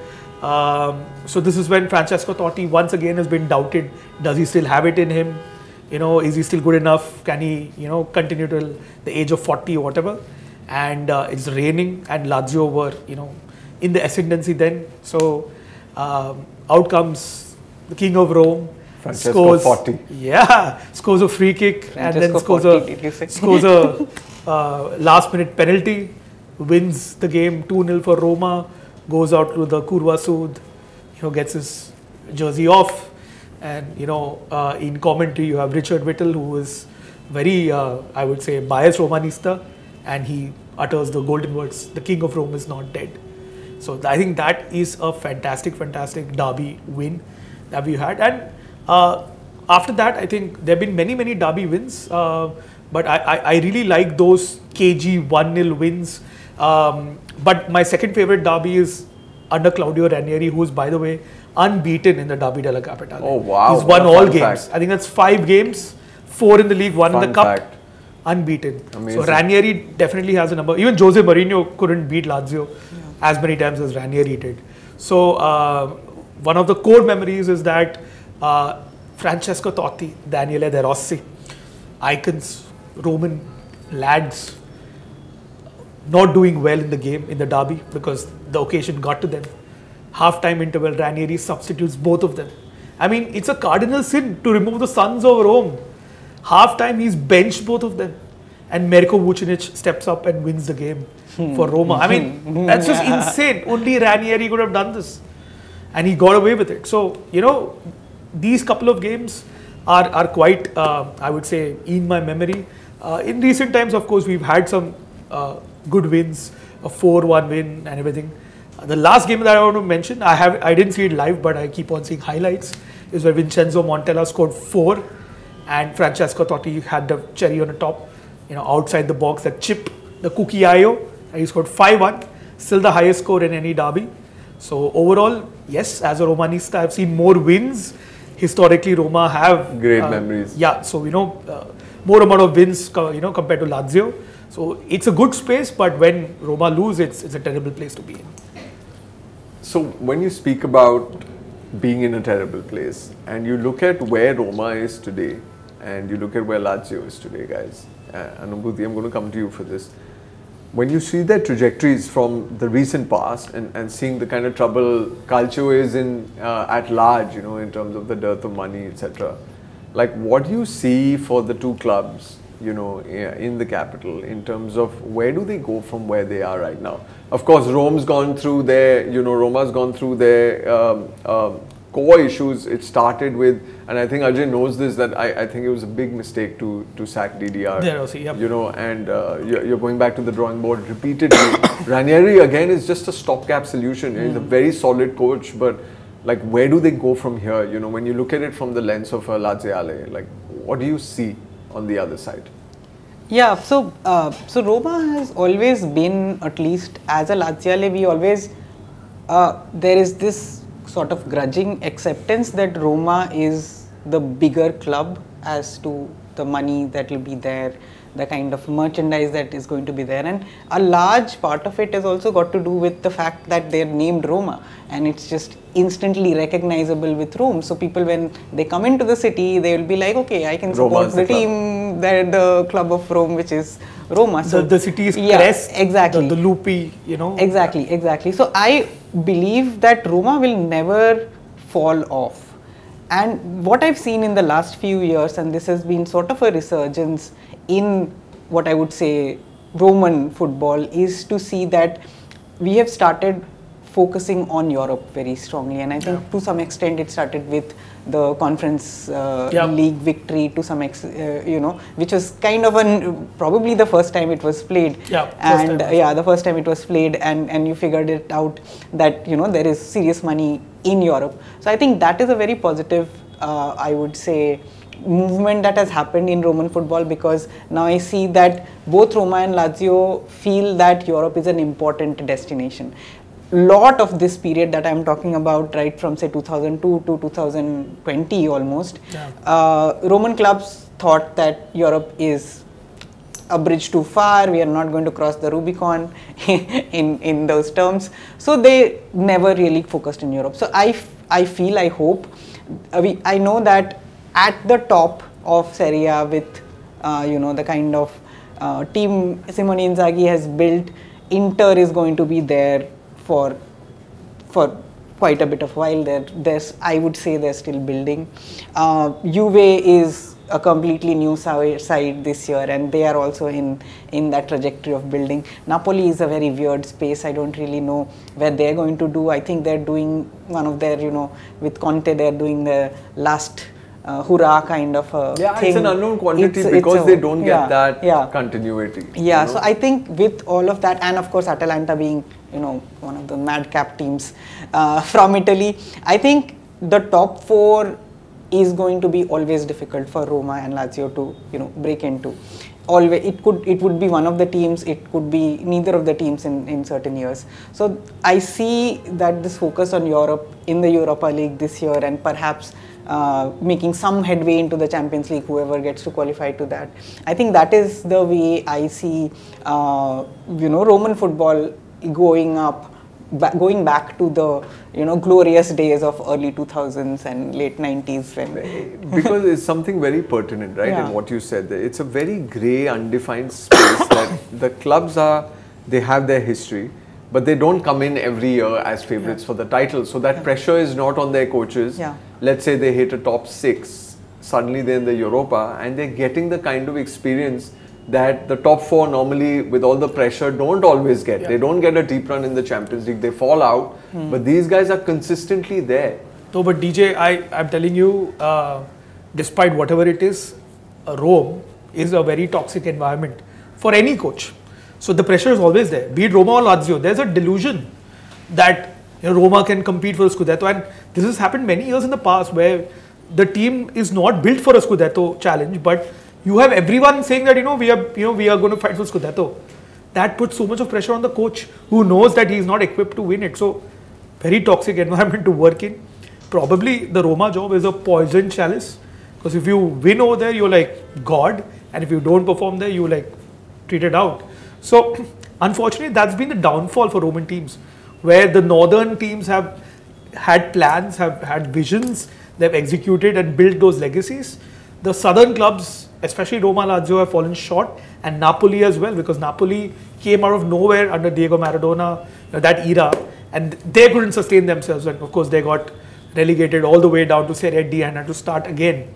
So this is when Francesco Totti once again has been doubted. Does he still have it in him? Is he still good enough? Can he, continue till the age of 40 or whatever? And it's raining, and Lazio were, in the ascendancy then. So out comes the king of Rome. Francesco Totti. Yeah, scores a free kick, and then scores a last minute penalty, wins the game 2-0 for Roma, goes out to the Curva Sud, gets his jersey off, and in commentary you have Richard Whittle, who is very, I would say, biased Romanista, and he utters the golden words, "The king of Rome is not dead." So I think that is a fantastic derby win that we had. And after that, I think there have been many derby wins, but I really like those KG 1-0 wins. But my second favorite derby is under Claudio Ranieri, who is, by the way, unbeaten in the Derby Della Capitale. Oh wow! He's won What a all fun games. fact. I think that's 5 games, 4 in the league, 1 in the cup. Fact. Unbeaten. Amazing. So Ranieri definitely has a number. Even Jose Mourinho couldn't beat Lazio as many times as Ranieri did. So one of the core memories is that Francesco Totti, Daniele De Rossi, icons, Roman lads, not doing well in the game, in the derby, because the occasion got to them. Half-time interval, Ranieri substitutes both of them. I mean, it's a cardinal sin to remove the sons of Rome. Half-time, he's benched both of them. And Mirko Vucinic steps up and wins the game for Roma. I mean, that's just insane. Only Ranieri could have done this. And he got away with it. So, these couple of games are quite, I would say, in my memory. In recent times, of course, we've had some good wins. a 4-1 win and everything. The last game that I want to mention, I didn't see it live, but I keep on seeing highlights, is where Vincenzo Montella scored 4 and Francesco Totti had the cherry on the top, outside the box, that chip, the cucchiaio, and he scored 5-1, still the highest score in any derby. So overall, yes, as a Romanista, I've seen more wins. Historically, Roma have great memories. Yeah, so more amount of wins, compared to Lazio. So it's a good space, but when Roma lose, it's a terrible place to be in. So when you speak about being in a terrible place and you look at where Roma is today and you look at where Lazio is today, guys, Anubhuti, I'm going to come to you for this. When you see their trajectories from the recent past and seeing the kind of trouble Calcio is in at large, in terms of the dearth of money, etc. Like, what do you see for the two clubs, in the capital, in terms of where do they go from where they are right now? Of course, Roma's gone through their core issues. It started with, and I think Ajay knows this, that I think it was a big mistake to sack DDR. Yeah, also, yep. And you're going back to the drawing board repeatedly. Ranieri again is just a stopgap solution. He's a very solid coach, but like, where do they go from here? When you look at it from the lens of a Laziale, like, what do you see on the other side? Yeah, so Roma has always been, at least as a Laziale, we always, there is this sort of grudging acceptance that Roma is the bigger club as to the money that will be there, the kind of merchandise that is going to be there, and a large part of it has also got to do with the fact that they're named Roma and it's just instantly recognizable with Rome. So people, when they come into the city, they will be like, okay, I can support the team, the club of Rome, which is Roma. So the city's crest, exactly, the Lupi, Exactly. So I believe that Roma will never fall off. And what I've seen in the last few years, and this has been sort of a resurgence in what I would say Roman football, is to see that we have started focusing on Europe very strongly, and I think to some extent it started with the Conference League victory to some which was kind of probably the first time it was played, the first time it was played, and you figured it out that there is serious money in Europe. So I think that is a very positive, I would say, movement that has happened in Roman football, because now I see that both Roma and Lazio feel that Europe is an important destination. Lot of this period that I'm talking about, right from say 2002 to 2020 almost, Roman clubs thought that Europe is a bridge too far, we are not going to cross the Rubicon in those terms. So they never really focused in Europe. So I hope, I know that at the top of Serie A with the kind of team Simone Inzaghi has built, Inter is going to be there for quite a bit of while. I would say they're still building. Juve is a completely new side this year, and they are also in that trajectory of building. Napoli is a very weird space. I don't really know where they're going to do. I think they're doing one of their, with Conte, they're doing the last hurrah kind of a thing. It's an unknown quantity because they don't get that continuity. So I think with all of that, and of course Atalanta being one of the madcap teams from Italy, I think the top four is going to be always difficult for Roma and Lazio to break into. Always, it would be one of the teams, it could be neither of the teams in certain years. So I see that this focus on Europe in the Europa League this year, and perhaps making some headway into the Champions League, whoever gets to qualify to that. I think that is the way I see Roman football going back to the glorious days of early 2000s and late 90s, because it's something very pertinent, right, in what you said there. It's a very grey, undefined space that the clubs they have their history, but they don't come in every year as favourites for the title, so that pressure is not on their coaches. Let's say they hit a top 6, suddenly they're in the Europa and they're getting the kind of experience that the top 4 normally, with all the pressure, don't always get. They don't get a deep run in the Champions League, they fall out, but these guys are consistently there. No, but DJ, I'm telling you, despite whatever it is, Rome is a very toxic environment for any coach. So the pressure is always there. Be it Roma or Lazio, there's a delusion that Roma can compete for a Scudetto, and this has happened many years in the past where the team is not built for a Scudetto challenge, but you have everyone saying that we are going to fight for Scudetto. That puts so much of pressure on the coach who knows that he is not equipped to win it. So very toxic environment to work in. Probably the Roma job is a poison chalice, because if you win over there, you're like God, and if you don't perform there, you like treated out. So unfortunately, that's been the downfall for Roman teams, where the northern teams have had plans, have had visions, they've executed and built those legacies. The southern clubs, especially Roma, Lazio, have fallen short, and Napoli as well, because Napoli came out of nowhere under Diego Maradona, that era, and they couldn't sustain themselves, and of course they got relegated all the way down to Serie D and had to start again.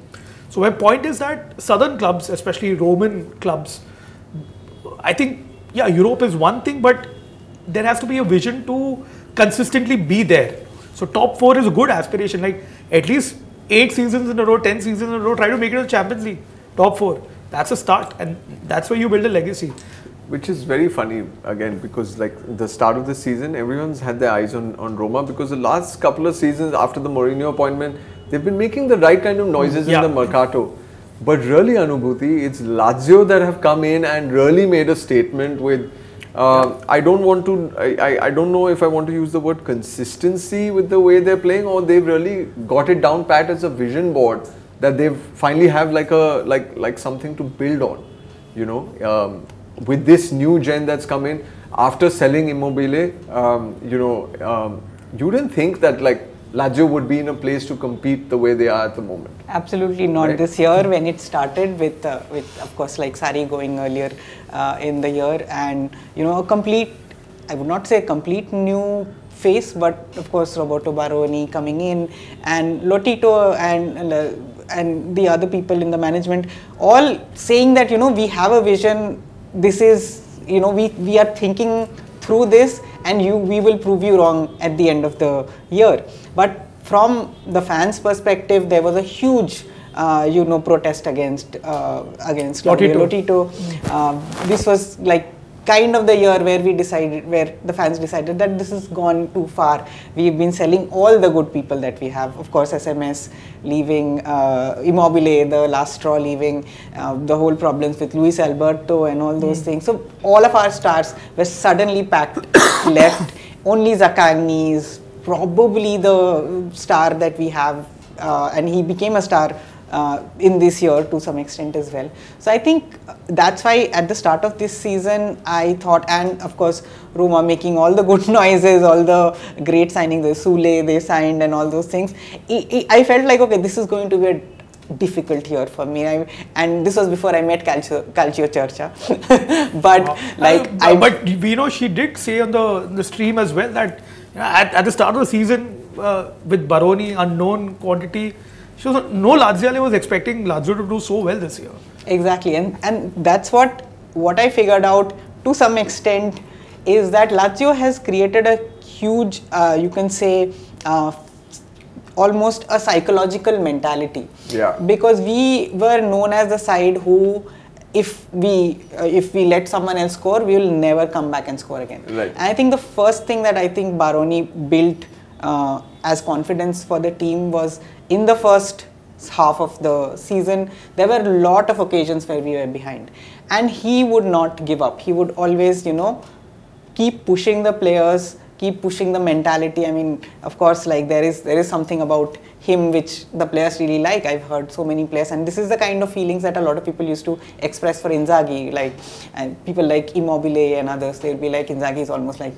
So my point is that southern clubs, especially Roman clubs, I think, yeah, Europe is one thing, but there has to be a vision to consistently be there. So top 4 is a good aspiration, like at least 8 seasons in a row, 10 seasons in a row, try to make it to the Champions League, top 4. That's a start, and that's where you build a legacy. Which is very funny again, because like the start of the season, everyone's had their eyes on Roma, because the last couple of seasons after the Mourinho appointment, they've been making the right kind of noises in the Mercato. But really, Anubhuti, it's Lazio that have come in and really made a statement with, I don't know if I want to use the word consistency with the way they're playing, or they've really got it down pat as a vision board that they've finally have like something to build on, with this new gen that's come in after selling Immobile. You didn't think that like Lazio would be in a place to compete the way they are at the moment. Absolutely not. Right? This year when it started with of course like Sarri going earlier in the year, and a complete, I would not say a complete new face, but of course Roberto Baroni coming in, and Lotito and the other people in the management all saying that we have a vision, this is we are thinking through this, and we will prove you wrong at the end of the year. But from the fans' perspective, there was a huge protest against Lotito. This was like kind of the year where the fans decided that this has gone too far. We've been selling all the good people that we have. Of course, SMS leaving, Immobile, the last straw leaving, the whole problems with Luis Alberto and all those things. So all of our stars were suddenly packed left. Only Zaccagni is probably the star that we have, and he became a star in this year to some extent as well. So I think that's why at the start of this season I thought, and of course Roma making all the good noises, all the great signings, the Sule they signed and all those things, I felt like, okay, this is going to be a difficult year for me, and this was before I met Calcio Charcha. But she did say on the stream as well that at the start of the season with Baroni, unknown quantity, no Laziale was expecting Lazio to do so well this year. Exactly, and that's what I figured out to some extent, is that Lazio has created a huge, you can say, almost a psychological mentality. Yeah. Because we were known as the side who, if we let someone else score, we will never come back and score again. Right. And I think the first thing that I think Baroni built as confidence for the team was in the first half of the season. There were a lot of occasions where we were behind, and he would not give up. He would always, keep pushing the players, keep pushing the mentality. I mean, of course, like there is something about him which the players really like. I've heard so many players, and this is the kind of feelings that a lot of people used to express for Inzaghi, and people like Immobile and others, they'll be like, Inzaghi is almost like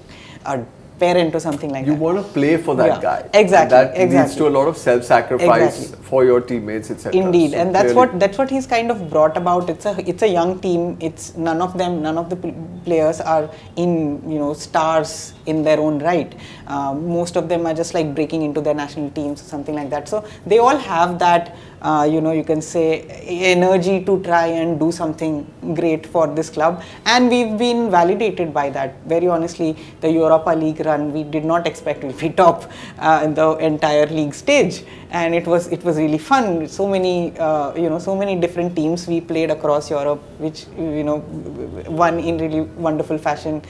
a parent or something like that. You want to play for that guy. Exactly. And that leads to a lot of self-sacrifice for your teammates, etc. Indeed, so and that's what he's kind of brought about. It's a young team. It's none of the players are in stars in their own right. Most of them are just like breaking into their national teams or something like that. So they all have that you can say energy to try and do something great for this club, and we've been validated by that. Very honestly, the Europa League run, we did not expect we'll be top in the entire league stage, and it was really fun. So many, so many different teams we played across Europe, which won in really wonderful fashion.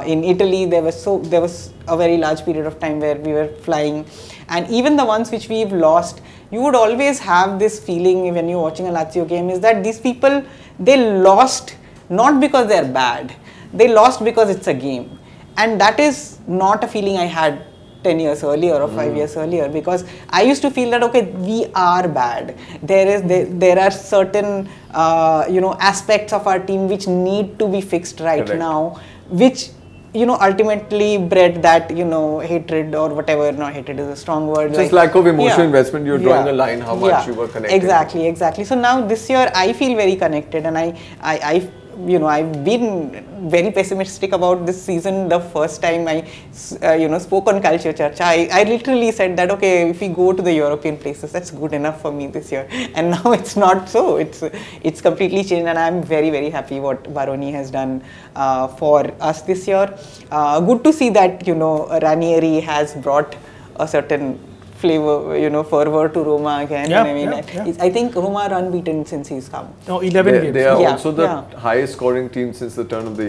In Italy, there was a very large period of time where we were flying, and even the ones which we've lost, you would always have this feeling when you're watching a Lazio game, is that these people, they lost not because they're bad, they lost because it's a game, and that is not a feeling I had 10 years earlier or 5 years earlier, because I used to feel that, okay, we are bad. There are certain aspects of our team which need to be fixed right now, which ultimately bred that hatred or whatever. No, hatred is a strong word. Just lack of emotional investment. You're drawing a line how much you were connected. Exactly. So now this year I feel very connected, and I've been very pessimistic about this season. The first time I spoke on Calcio Charcha, I literally said that, okay, if we go to the European places, that's good enough for me this year. And now it's not so. It's completely changed, and I'm very, very happy what Baroni has done for us this year. Good to see that Ranieri has brought a certain flavor, fervor to Roma again. I think Roma are unbeaten since he's come. No, 11 games. They are also the highest scoring team since the turn of the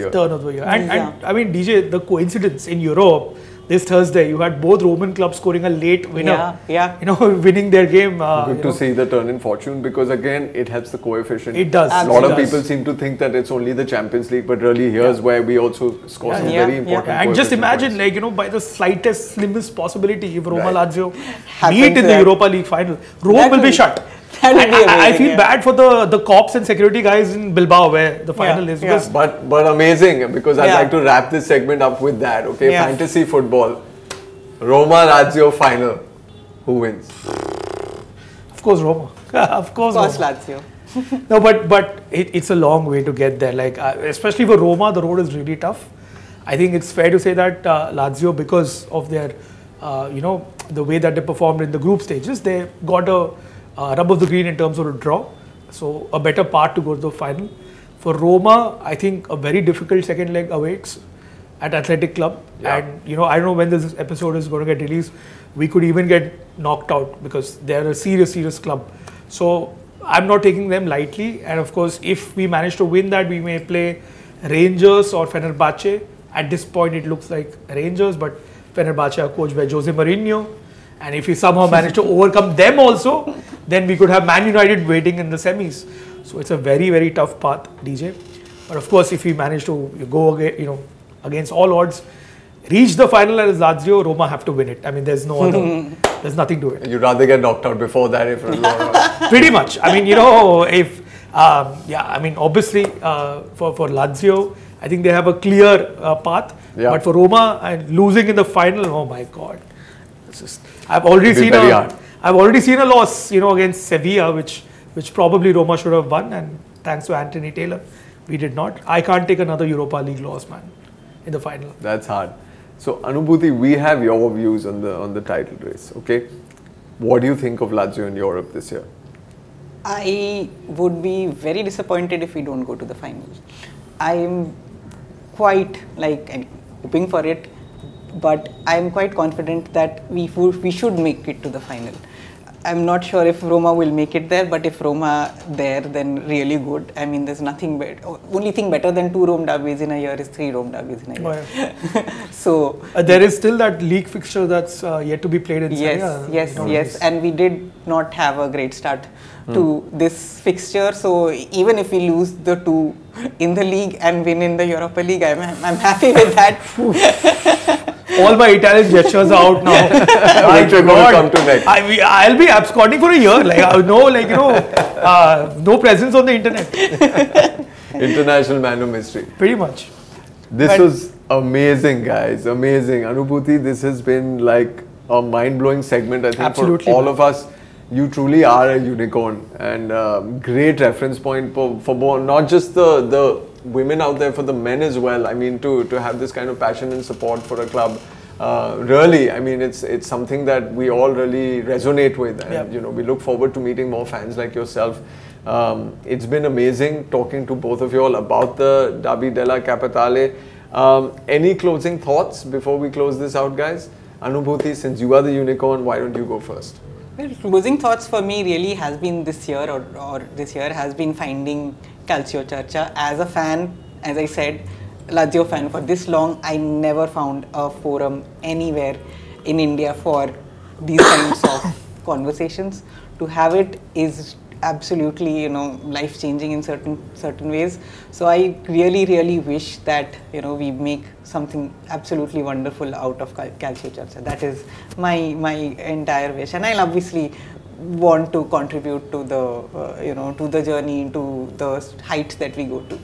year. And I mean, DJ, the coincidence in Europe, this Thursday, you had both Roman clubs scoring a late winner. Winning their game. Good to see the turn in fortune, because again, it helps the coefficient. It does. A lot of people seem to think that it's only the Champions League, but really here's where we also score some very important And just imagine, points. By the slimmest possibility, if Roma Lazio meet in the Europa League final, Rome will be shut. I feel bad for the cops and security guys in Bilbao, where the final is. Because but amazing, because I'd like to wrap this segment up with that. Okay, fantasy football, Roma Lazio final, who wins? Of course, Roma. of course Lazio. No, but it's a long way to get there. Especially for Roma, the road is really tough. I think it's fair to say that Lazio, because of their, the way that they performed in the group stages, they got a rub of the green in terms of a draw, so a better part to go to the final. For Roma, I think a very difficult second leg awaits at Athletic Club, and I don't know when this episode is going to get released. We could even get knocked out, because they are a serious club. So I'm not taking them lightly, and of course, if we manage to win that, we may play Rangers or Fenerbahce. At this point, it looks like Rangers, but Fenerbahce are coached by Jose Mourinho. And if we somehow manage to overcome them also, then we could have Man United waiting in the semis. So it's a very, very tough path, DJ. But of course, if we manage to go against all odds, reach the final as Lazio, Roma have to win it. I mean, there's no other, there's nothing to it. You'd rather get knocked out before that if Pretty much. I mean, obviously for Lazio, I think they have a clear path. But for Roma, and losing in the final, oh my God. I've already seen a loss, against Sevilla, which probably Roma should have won, and thanks to Anthony Taylor, we did not. I can't take another Europa League loss, man, in the final. That's hard. So Anubhuti, we have your views on the title race. Okay, what do you think of Lazio in Europe this year? I would be very disappointed if we don't go to the final. I'm quite hoping for it. But I'm quite confident that we should make it to the final. I'm not sure if Roma will make it there, but if Roma there, then really good. I mean, there's nothing better. Only thing better than 2 Rome derbies in a year is 3 Rome derbies in a year. Oh, yeah. So there is still that league fixture that's yet to be played in Yes. And we did not have a great start to this fixture. So even if we lose the 2 in the league and win in the Europa League, I'm happy with that. All my Italian gestures are out now. Which we're going to come to next. I'll be absconding for a year. No presence on the internet. International man of mystery. Pretty much. This was amazing, guys. Amazing. Anubhuti, this has been like a mind-blowing segment. I think absolutely, for all of us, you truly are a unicorn, and great reference point for not just the women out there, for the men as well. I mean, to have this kind of passion and support for a club, really, I mean, it's something that we all really resonate with, and we look forward to meeting more fans like yourself. It's been amazing talking to both of you all about the Derby Della Capitale. Any closing thoughts before we close this out, guys? Anubhuti, since you are the unicorn, why don't you go first? Well, closing thoughts for me really has been this year, or this year has been finding Calcio Charcha. As a fan, as I said, Lazio fan for this long, I never found a forum anywhere in India for these kinds of conversations. To have it is absolutely, you know, life changing in certain ways. So I really wish that, you know, we make something absolutely wonderful out of Calcio Charcha. That is my entire wish, and I'll obviously want to contribute to the you know, to the journey, to the heights that we go to.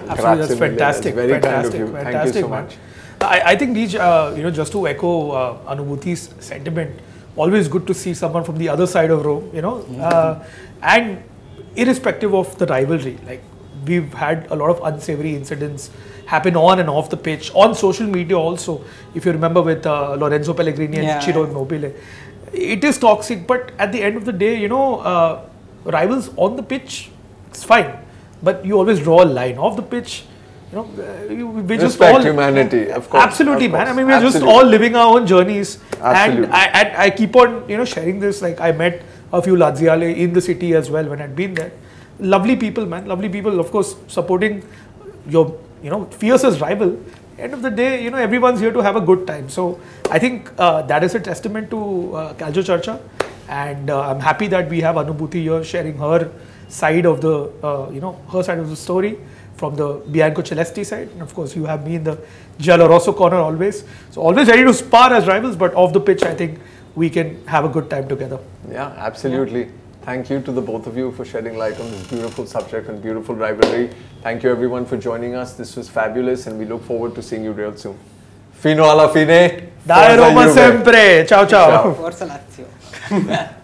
Absolutely, that's fantastic. That's very fantastic, kind of you. Fantastic, Thank you so man. much. I think these, you know, just to echo Anubhuti's sentiment, always good to see someone from the other side of Rome, you know, and irrespective of the rivalry, like we've had a lot of unsavory incidents happen on and off the pitch, on social media also. If you remember with Lorenzo Pellegrini and Ciro Immobile, it is toxic. But at the end of the day, you know, rivals on the pitch, it's fine, but you always draw a line off the pitch. You know, we just all humanity, of course. Absolutely, of course. man. I mean, we're just all living our own journeys, and I keep on, you know, sharing this. Like, I met a few Laziale in the city as well when I'd been there. Lovely people, man. Lovely people. Of course, supporting your, you know, fiercest rival. End of the day, you know, everyone's here to have a good time. So I think that is a testament to Calcio Charcha, and I'm happy that we have Anubhuti here sharing her side of the, you know, her side of the story from the Biancocelesti side, and of course you have me in the Giallorosso corner always. So always ready to spar as rivals, but off the pitch I think we can have a good time together. Yeah, absolutely. Yeah. Thank you to the both of you for shedding light on this beautiful subject and beautiful rivalry. Thank you everyone for joining us. This was fabulous, and we look forward to seeing you real soon. Fino alla fine. Dai Roma sempre. Ciao ciao. Forza Lazio.